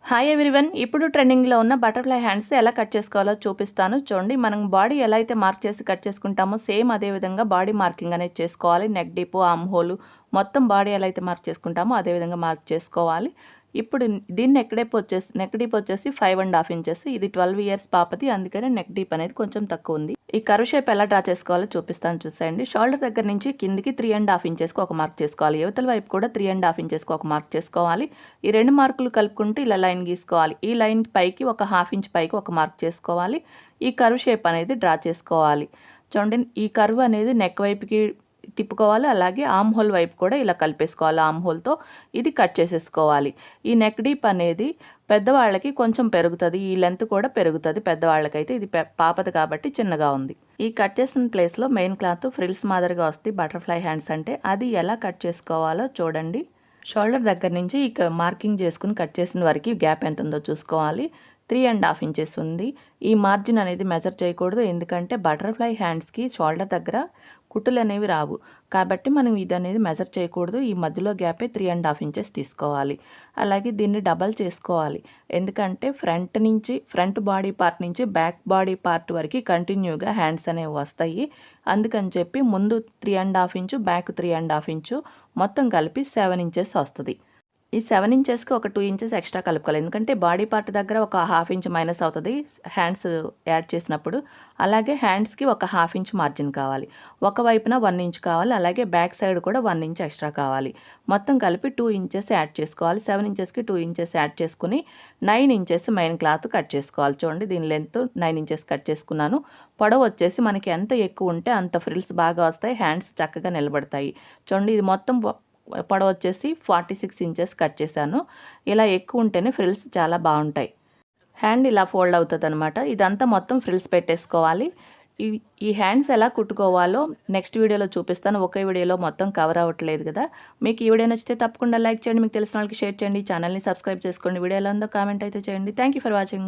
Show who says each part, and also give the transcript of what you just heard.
Speaker 1: Hi everyone, ఇప్పుడు ట్రెండింగ్లో ఉన్న బటర్ఫ్లై హ్యాండ్స్ ఎలా కట్ చేసుకోవాలో చూపిస్తాను. చూడండి, మనం బాడీ ఎలా అయితే మార్క్ చేసి కట్ చేసుకుంటామో సేమ్ అదే విధంగా బాడీ మార్కింగ్ అనేది చేసుకోవాలి. నెక్ డీప్, ఆర్మ్ హోల్ మొత్తం బాడీ ఎలా అయితే మార్క్ చేసుకుంటామో అదే విధంగా మార్క్ చేసుకోవాలి. ఇప్పుడు దీన్ని నెక్ డీప్ వచ్చేసి 5.5 ఇంచెస్. ఇది 12 ఇయర్స్ పాపది, అందుకని నెక్ డీప్ అనేది కొంచెం తక్కువ ఉంది. ఈ కర్వ్ షేప్ ఎలా డ్రా చేసుకోవాలో చూపిస్తాను చూసేయండి. షోల్డర్ దగ్గర నుంచి కిందికి 3.5 ఇంచెస్కి ఒక మార్క్ చేసుకోవాలి. యువతల వైపు కూడా 3.5 ఇంచెస్కి ఒక మార్క్ చేసుకోవాలి. ఈ రెండు మార్కులు కలుపుకుంటూ ఇలా లైన్ గీసుకోవాలి. ఈ లైన్ పైకి ఒక 1/2 ఇంచ్ పైకి ఒక మార్క్ చేసుకోవాలి. ఈ కర్వ్ షేప్ అనేది డ్రా చేసుకోవాలి. చూడండి, ఈ కర్వ్ అనేది నెక్ వైపుకి తిప్పుకోవాలి. అలాగే ఆర్మ్ హోల్ వైపు కూడా ఇలా కలిపేసుకోవాలి. ఆర్మ్ హోల్తో ఇది కట్ చేసేసుకోవాలి. ఈ నెక్ డీప్ అనేది పెద్దవాళ్ళకి కొంచెం పెరుగుతుంది, ఈ లెంత్ కూడా పెరుగుతుంది. పెద్దవాళ్ళకైతే ఇది పాపది కాబట్టి చిన్నగా ఉంది. ఈ కట్ చేసిన ప్లేస్లో మెయిన్ క్లాత్ ఫ్రిల్స్ మాదిరిగా వస్తుంది బటర్ఫ్లై హ్యాండ్స్ అంటే. అది ఎలా కట్ చేసుకోవాలో చూడండి. షోల్డర్ దగ్గర నుంచి ఇక మార్కింగ్ చేసుకుని కట్ చేసిన వరకు గ్యాప్ ఎంత ఉందో చూసుకోవాలి. 3.5 ఇంచెస్ ఉంది. ఈ మార్జిన్ అనేది మెజర్ చేయకూడదు, ఎందుకంటే బటర్ఫ్లై హ్యాండ్స్కి షోల్డర్ దగ్గర కుట్టులు అనేవి రావు కాబట్టి మనం ఇది అనేది మెజర్ చేయకూడదు. ఈ మధ్యలో గ్యాపే 3.5 ఇంచెస్ తీసుకోవాలి. అలాగే దీన్ని డబల్ చేసుకోవాలి, ఎందుకంటే ఫ్రంట్ బాడీ పార్ట్ నుంచి బ్యాక్ బాడీ పార్ట్ వరకు కంటిన్యూగా హ్యాండ్స్ అనేవి వస్తాయి. అందుకని చెప్పి ముందు 3.5 ఇంచు, బ్యాక్ 3.5 ఇంచు, మొత్తం కలిపి 7 ఇంచెస్ వస్తుంది. ఈ 7 ఇంచెస్కి ఒక 2 ఇంచెస్ ఎక్స్ట్రా కలుపుకోవాలి, ఎందుకంటే బాడీ పార్ట్ దగ్గర ఒక 1/2 ఇంచ్ మైనస్ అవుతుంది హ్యాండ్స్ యాడ్ చేసినప్పుడు. అలాగే హ్యాండ్స్కి ఒక 1/2 ఇంచ్ మార్జిన్ కావాలి. ఒకవైపున 1 ఇంచ్ కావాలి, అలాగే బ్యాక్ సైడ్ కూడా 1 ఇంచ్ ఎక్స్ట్రా కావాలి. మొత్తం కలిపి 2 ఇంచెస్ యాడ్ చేసుకోవాలి. 7 ఇంచెస్కి 2 ఇంచెస్ యాడ్ చేసుకుని 9 ఇంచెస్ మెయిన్ క్లాత్ కట్ చేసుకోవాలి. చూడండి, దీని లెంత్ 9 ఇంచెస్ కట్ చేసుకున్నాను. పొడవు వచ్చేసి మనకి ఎంత ఎక్కువ ఉంటే అంత ఫ్రిల్స్ బాగా వస్తాయి, హ్యాండ్స్ చక్కగా నిలబడతాయి. చూడండి, ఇది మొత్తం పొడవు వచ్చేసి 46 ఇంచెస్ కట్ చేశాను. ఇలా ఎక్కువ ఉంటేనే ఫ్రిల్స్ చాలా బాగుంటాయి. హ్యాండ్ ఇలా ఫోల్డ్ అవుతుంది అనమాట. ఇదంతా మొత్తం ఫ్రిల్స్ పెట్టేసుకోవాలి. ఈ హ్యాండ్స్ ఎలా కుట్టుకోవాలో నెక్స్ట్ వీడియోలో చూపిస్తాను. ఒకే వీడియోలో మొత్తం కవర్ అవ్వట్లేదు కదా. మీకు ఈ వీడియో నచ్చితే తప్పకుండా లైక్ చేయండి, మీకు తెలిసిన వాళ్ళకి షేర్ చేయండి, ఛానల్ని సబ్స్క్రైబ్ చేసుకోండి. వీడియో ఎలా ఉందో కామెంట్ అయితే చేయండి. Thank you for watching.